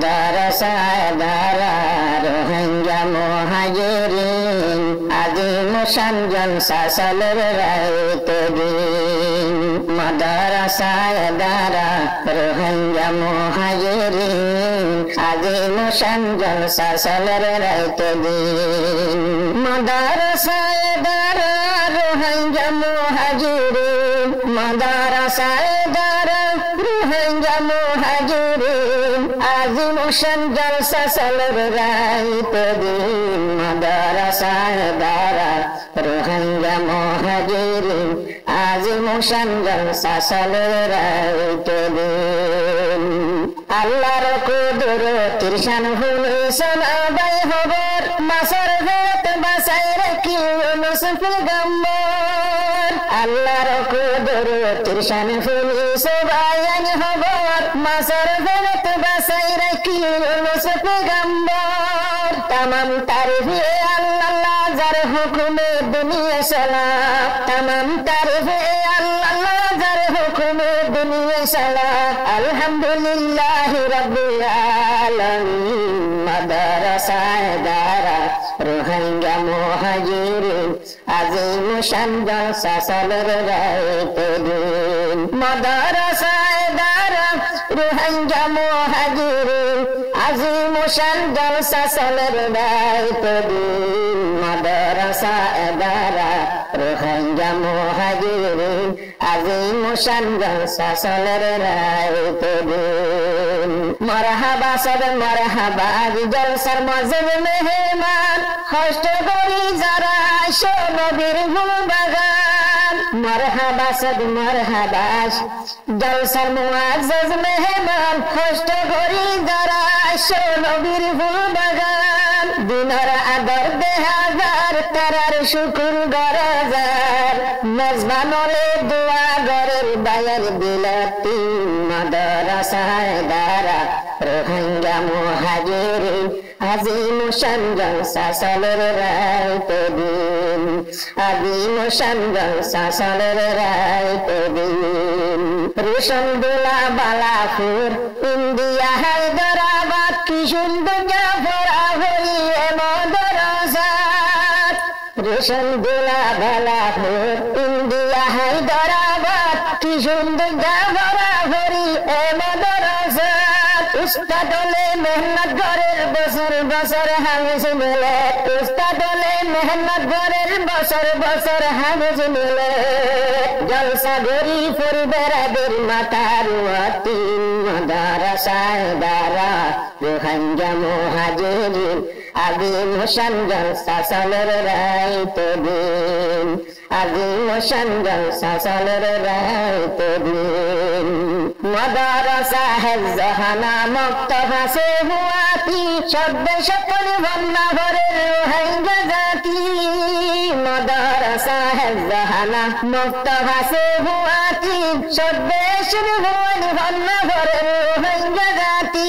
মাদ্রাসায় দারা রোহিঙ্গা মুহাজিরিন আজিম শান জলসা চলে রাইতে দিন মাদ্রাসায় দারা রোহিঙ্গা মুহাজিরিন আজিম শান জলসা চলে রাইতে দিন মাদ্রাসায় দারা রোহিঙ্গা মুহাজিরিন মাদ্রাসায় দারা রোহিঙ্গা মুহাজিরিন আজিম শান জলসা চলে রাইতে দিন মাদ্রাসায় দারা রোহিঙ্গা মুহাজিরিন আজিম শান জলসা চলে রাইতে দিন আল্লাহর কুদরতির শান ভুলে শোনাবাই খবর মাসর ভেত বাসায় রাখি ইউনূস পয়গম্বর আল্লাহর কুদরতির শান ভুলে সবায়ান খবর মাসর ভেত বাসায় রাখি ইউনূস পয়গম্বর तमाम तारीफे अल्लाह जार हुक्मे दुनिया चला तमाम तारीफे अल्लाह जार हुक्मे दुनिया चला अल्हम्दुलिल्लाह रब्बिल आलामीन माद्रासाए दारा रोहिंग्या मुहाजिरिन আজিম শান জলসা চলে রাইতে দিন মাদ্রাসায়ে দারা রোহিঙ্গা মুহাজিরিন আজিম শান জলসা চলে রাইতে দিন মাদ্রাসায়ে দারা রোহিঙ্গা মুহাজিরিন আজিম শান জলসা চলে রাইতে দিন মারহাবা সব মারহাবা জলসার মজে মেহমান কষ্ট করি যারা আসো নবীর গুলবাগান মারহাবা সব মারহাবা জলসার মুআজ্জাজ মেহমান কষ্ট করি যারা আসো নবীর গুলবাগান দিনের আদর দেহাজার তারার শুকুর গরাজার মেজবান হলে দোয়া গরের বায়ার বিলাতি মাদ্রাসায়ে দারা রোহিঙ্গা মুহাজিরিন আজিম শান জলসা চলে রাইতে দিন আজিম শান জলসা চলে রাইতে দিন রোশন দোলা বালাপুর ইন্ডিয়া হায়দরাবাদ কি সুন্দর জাফরা হরি মাদ্রাসাত রোশন দোলা বালাপুর ইন্ডিয়া হায়দরাবাদ কি সুন্দর জাফরা হরি মাদ্রাসাত উস্তাদ হলে মেহনত ঘরের বছর বছর হামেশ মেলে উস্তাদ হলে মেহনত ঘরের বছর বছর হামেশ মেলে জলসা গরি পরিবারের মাতার ওয়াতিন মাদ্রাসায়ে দারা রোহিঙ্গা মুহাজিরিন আজিম শান জলসা চলে রাইতে দিন আজিম শান জলসা চলে রাইতে দিন মাদ্রাসা জাহানা মুক্তফা সে হুয়াতি সদ্দে সকল বন্যা ভরের রোহিঙ্গা জাতি মাদ্রাসা জাহানা মুক্তফা সে হুয়াতি সদ্দে সকল বন্যা ভরের রোহিঙ্গা জাতি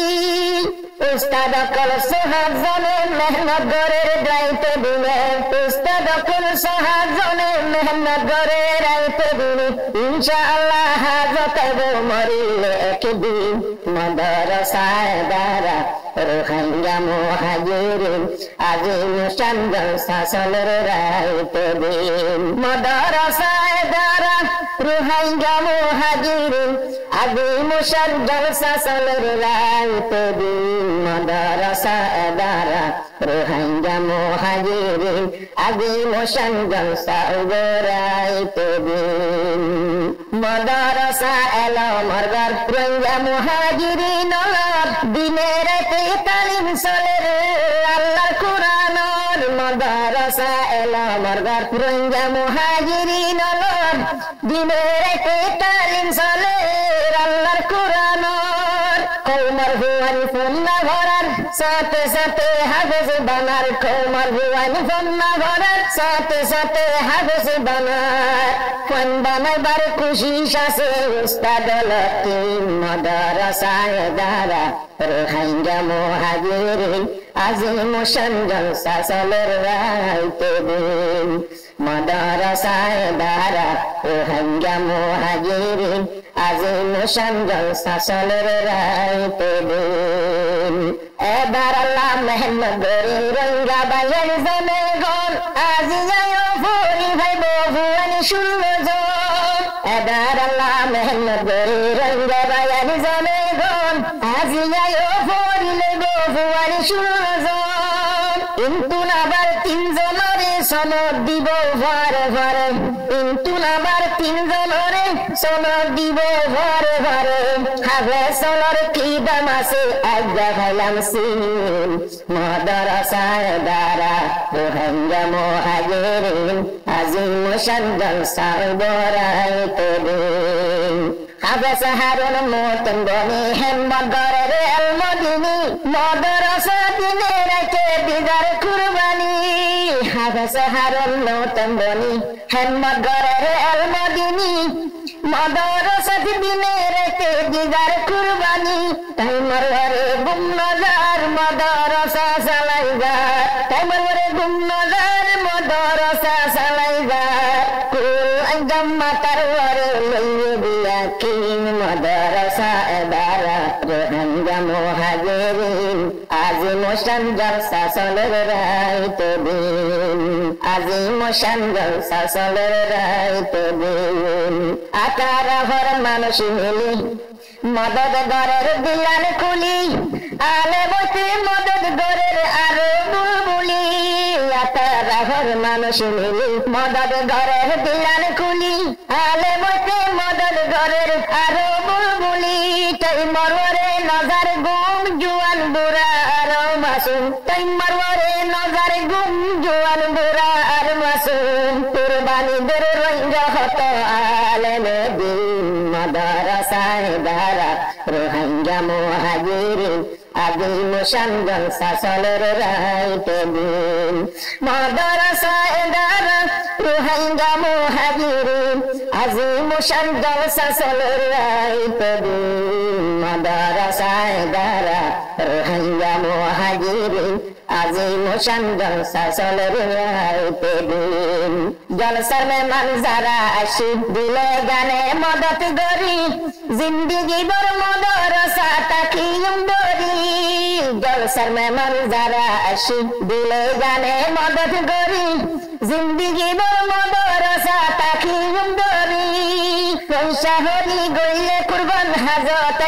উস্তাদ কল সহাজনে মেহনত গরের দায়িত্ব দিলে উস্তাদ কল সহাজনে মেহনত গরের দায়িত্ব দিলে ইনশাআল্লাহ হাজত মরিলে একদিন মাদ্রাসায়ে দারা রোহিঙ্গা মুহাজিরিন আজিম শান জলসা চলে রাইতে দিন মাদ্রাসায়ে দারা রোহিঙ্গা মুহাজিরিন আজিম শান জলসা চলে রাইতে দিন মাদ্রাসায়ে দারা রোহিঙ্গা মুহাজিরিন আজিম শান জলসা রাইতে দিন মাদ্রাসা এলো মরগার রোহিঙ্গা মুহাজিরিন দিনের রাতে তালিম চলে আল্লাহর কুরআনের মাদ্রাসা এলো মরগার রোহিঙ্গা মুহাজিরিন দিনের রাতে তালিম চলে আল্লাহর কুরআনের কওমার হুয়ান ফন্না ভরার সাথে সাথে হাফেজ বানার কওমার হুয়ান ফন্না ভরার সাথে সাথে হাফেজ বানার কোন বানাবার খুশি আছে উস্তাদ লতিফ মাদ্রাসায়ে দারা রোহিঙ্গা মুহাজিরিন আজিম শান জলসা চলে রাইতে দিন মাদ্রাসায়ে দারা রোহিঙ্গা মুহাজিরিন আজিম শান জলসা চলে রাইতে দিন। এবার আল্লাহ মেহনত গরি রঙ্গা বাইয়ের জনে গন আজি যায় ফরি ভাইব ভুয়ানি শূন্য জন এবার আল্লাহ মেহনত গরি রঙ্গা বাইয়ের জনে গন আজি যায় ফরি লইব ভুয়ানি শূন্য জন কিন্তু আবার তিনজনরে সনদ দিব ভারে ভারে কিন্তু আবার তিনজনরে সনদ দিব ভারে ভারে হাবে সনর কি দাম আছে আজ্ঞা ভাইলাম সিন মাদ্রাসায় দ্বারা রোহিঙ্গা মুহাজিরিন আজিম শান জলসা বরাইতে দিন হাবে সাহারুন মতন বনি হেম্মত গরের আল মদিনী মাদ্রাসা দিনে রাখে দিদার কুরবানি হাবে সাহারুন মতন বনি হেম্মত গরের আল মদিনী মাদ্রাসা দিনে রাখে দিদার কুরবানি তাই মররে গুমনাজার মাদ্রাসা চালাইগা তাই মররে গুমনাজার মাদ্রাসা চালাইগা কুল আজম মাতার ওরে লইয়ে দিয়া কি মাদ্রাসা এবারা রোহিঙ্গা মুহাজিরিন আজিম শান জলসা চলের রাইতে দিন আজিম শান জলসা চলের রাইতে দিন আকারা ভর মানুষ মিলি মদদ গরের দিলান খুলি আলে বইতে মদদ গরের আরো বুলবুলি আকারা ভর মানুষ মিলি মদদ গরের দিলান খুলি আলে বইতে মদদ গরের আরো বুলবুলি তাই মরওয়ারে নজর গুম জুয়ান বুড়া আর মাসুম তাই মরওয়ারে নজর গুম জুয়ান বুড়া আর মাসুম কুরবানি দের রঙ্গা হত আলেমে দিন মাদ্রাসায় দ্বারা রোহিঙ্গা মুহাজিরিন আজিম শান জলসা চলের রাইতে দিন মাদ্রাসায় দ্বারা রোহিঙ্গা মুহাজিরিন আজিম শান জলসা চলের রাইতে দিন মাদ্রাসায় দ্বারা রোহিঙ্গা মুহাজিরিন আজিম শান জলসা চলের রাইতে দিন জলসার মেহমান যারা আসি দিলে গানে মদত গরি জিন্দিগি বর মাদ্রাসা তাকিয়ুম দরি জলসার মেহমান যারা আসি দিলে গানে মদত গরি জিন্দিগি বর মাদ্রাসা তাকিয়ুম দরি পয়সা হরি গইলে কুরবান হাজত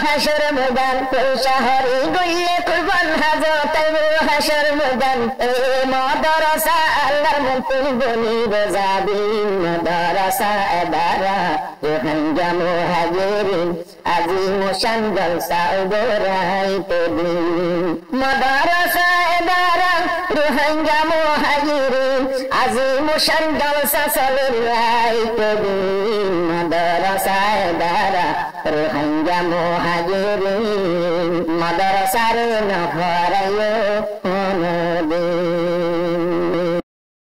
হাসর ময়দান পয়সা হরি গইলে কুরবান হাজত হাসর ময়দান এ মাদ্রাসা আল্লাহর মন্ত্রী বনি রোজাবিন মাদ্রাসা এবারা রোহিঙ্গা মুহাজিরিন আজিম শান জলসা বরাইতে দিন মাদ্রাসা এবারা রোহিঙ্গা মুহাজিরিন আজিম শান জলসা চলের রাইতে দিন মাদ্রাসা এবারা রোহিঙ্গা মুহাজিরিন মাদ্রাসার নহরাইও